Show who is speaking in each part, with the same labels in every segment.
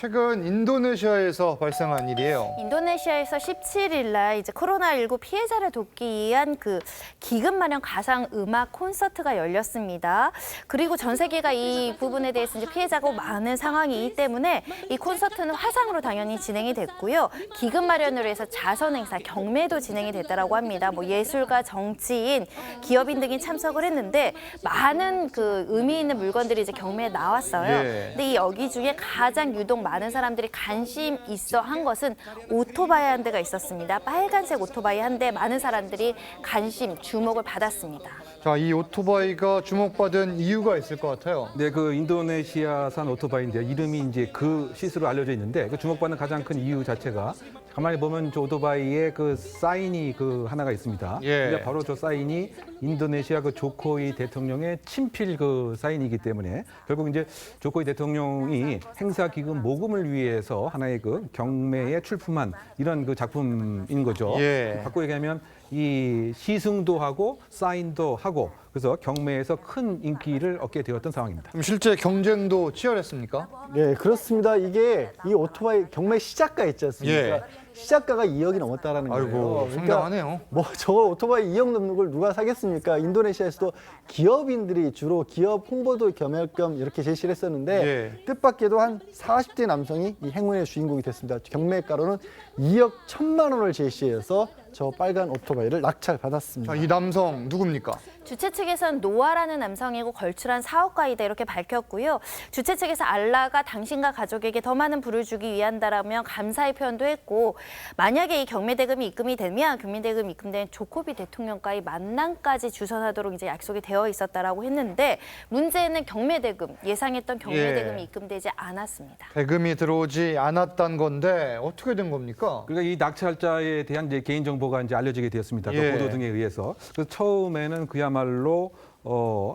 Speaker 1: 최근 인도네시아에서 발생한 일이에요.
Speaker 2: 인도네시아에서 17일 날 이제 코로나19 피해자를 돕기 위한 그 기금 마련 가상 음악 콘서트가 열렸습니다. 그리고 전 세계가 이 부분에 대해서 이제 피해자가 많은 상황이기 때문에 이 콘서트는 화상으로 당연히 진행이 됐고요. 기금 마련으로 해서 자선 행사, 경매도 진행이 됐다라고 합니다. 뭐 예술가, 정치인, 기업인 등이 참석을 했는데 많은 그 의미 있는 물건들이 이제 경매에 나왔어요.
Speaker 1: 예.
Speaker 2: 근데 이 여기 중에 가장 유독 많은 사람들이 관심 있어 한 것은 오토바이 한 대가 있었습니다. 빨간색 오토바이 한 대 많은 사람들이 관심, 주목을 받았습니다.
Speaker 1: 자, 이 오토바이가 주목받은 이유가 있을 것 같아요.
Speaker 3: 네, 그 인도네시아산 오토바이인데요. 이름이 이제 그 시스로 알려져 있는데 그 주목받는 가장 큰 이유 자체가 가만히 보면 저 오토바이에 그 사인이 그 하나가 있습니다.
Speaker 1: 예.
Speaker 3: 근데 바로 저 사인이 인도네시아 그 조코이 대통령의 친필 그 사인이기 때문에 결국 이제 조코이 대통령이 행사 기금 모금을 위해서 하나의 그 경매에 출품한 이런 그 작품인 거죠.
Speaker 1: 예.
Speaker 3: 바꿔 얘기하면 이 시승도 하고 사인도 하고 그래서 경매에서 큰 인기를 얻게 되었던 상황입니다.
Speaker 1: 그럼 실제 경쟁도 치열했습니까?
Speaker 4: 네, 그렇습니다. 이게 이 오토바이 경매 시작가 있지 않습니까?
Speaker 1: 예.
Speaker 4: 시작가가 2억이 넘었다라는 거예요.
Speaker 1: 아이고, 상당하네요.
Speaker 4: 뭐 저거 오토바이 2억 넘는 걸 누가 사겠습니까? 인도네시아에서도 기업인들이 주로 기업 홍보도 겸할 겸 이렇게 제시를 했었는데
Speaker 1: 예.
Speaker 4: 뜻밖에도 한 40대 남성이 이 행운의 주인공이 됐습니다. 경매가로는 2억 1천만 원을 제시해서 저 빨간 오토바이를 낙찰받았습니다.
Speaker 1: 자, 이 남성 누굽니까?
Speaker 2: 주최 측에서는 노아라는 남성이고 걸출한 사업가이다 이렇게 밝혔고요. 주최 측에서 알라가 당신과 가족에게 더 많은 부를 주기 위한다라며 감사의 표현도 했고 만약에 이 경매 대금이 입금이 되면 경매 대금이 입금된 조코비 대통령과의 만남까지 주선하도록 이제 약속이 되어 있었다라고 했는데 문제는 경매 대금 예상했던 경매
Speaker 1: 예.
Speaker 2: 대금이 입금되지 않았습니다.
Speaker 1: 대금이 들어오지 않았단 건데 어떻게 된 겁니까?
Speaker 3: 그러니까 이 낙찰자에 대한 이제 개인 정보가 이제 알려지게 되었습니다.
Speaker 1: 예.
Speaker 3: 그 보도 등에 의해서. 그래서 처음에는 그야말로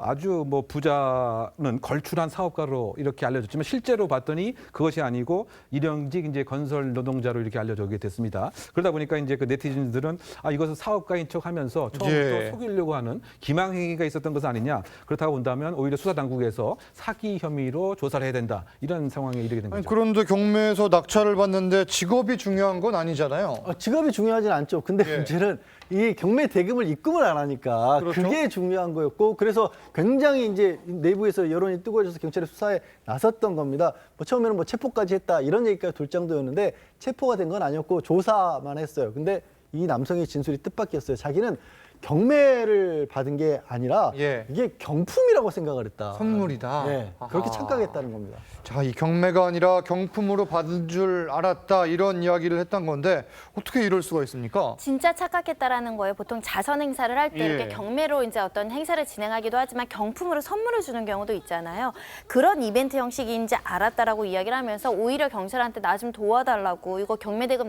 Speaker 3: 아주 뭐 부자는 걸출한 사업가로 이렇게 알려졌지만 실제로 봤더니 그것이 아니고 일용직 이제 건설 노동자로 이렇게 알려지게 됐습니다. 그러다 보니까 이제 그 네티즌들은 이것은 사업가인 척하면서 처음부터
Speaker 1: 예.
Speaker 3: 속이려고 하는 기망 행위가 있었던 것은 아니냐. 그렇다고 본다면 오히려 수사 당국에서 사기 혐의로 조사를 해야 된다. 이런 상황에 이르게 된
Speaker 1: 아니,
Speaker 3: 거죠.
Speaker 1: 그런데 경매에서 낙찰을 받는데 직업이 중요한 건 아니잖아요.
Speaker 4: 직업이 중요하진 않죠. 근데
Speaker 1: 예.
Speaker 4: 문제는 이 경매 대금을 입금을 안 하니까
Speaker 1: 그렇죠.
Speaker 4: 그게 중요한 거였고 그래서 굉장히 이제 내부에서 여론이 뜨거워져서 경찰이 수사에 나섰던 겁니다. 뭐 처음에는 뭐 체포까지 했다 이런 얘기까지 돌 정도였는데 체포가 된 건 아니었고 조사만 했어요. 근데 이 남성의 진술이 뜻밖이었어요. 자기는 경매를 받은 게 아니라
Speaker 1: 예.
Speaker 4: 이게 경품이라고 생각을 했다.
Speaker 1: 선물이다.
Speaker 4: 네, 그렇게
Speaker 1: 아하.
Speaker 4: 착각했다는 겁니다.
Speaker 1: 자, 이 경매가 아니라 경품으로 받은 줄 알았다 이런 이야기를 했던 건데 어떻게 이럴 수가 있습니까?
Speaker 2: 진짜 착각했다라는 거예요. 보통 자선 행사를 할 때
Speaker 1: 예.
Speaker 2: 이렇게 경매로 이제 어떤 행사를 진행하기도 하지만 경품으로 선물을 주는 경우도 있잖아요. 그런 이벤트 형식인지 알았다라고 이야기를 하면서 오히려 경찰한테 나 좀 도와달라고 이거 경매 대금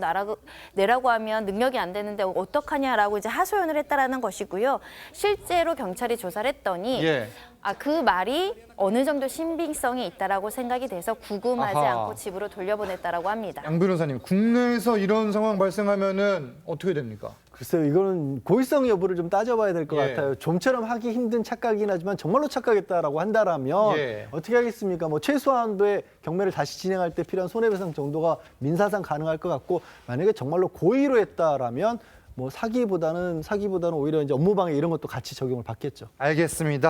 Speaker 2: 내라고 하면 능력이 안 되는데 어떡하냐라고 이제 하소연을 했다라는 것이고요. 실제로 경찰이 조사를 했더니
Speaker 1: 예.
Speaker 2: 그 말이 어느 정도 신빙성이 있다라고 생각이 돼서 구금하지
Speaker 1: 아하.
Speaker 2: 않고 집으로 돌려보냈다라고 합니다.
Speaker 1: 양 변호사님, 국내에서 이런 상황 발생하면은 어떻게 됩니까?
Speaker 4: 글쎄요, 이거는 고의성 여부를 좀 따져봐야 될 것
Speaker 1: 예.
Speaker 4: 같아요. 좀처럼 하기 힘든 착각이긴 하지만 정말로 착각했다라고 한다라면
Speaker 1: 예.
Speaker 4: 어떻게 하겠습니까? 뭐 최소한도의 경매를 다시 진행할 때 필요한 손해배상 정도가 민사상 가능할 것 같고 만약에 정말로 고의로 했다라면 뭐 사기보다는 오히려 이제 업무방해 이런 것도 같이 적용을 받겠죠.
Speaker 1: 알겠습니다.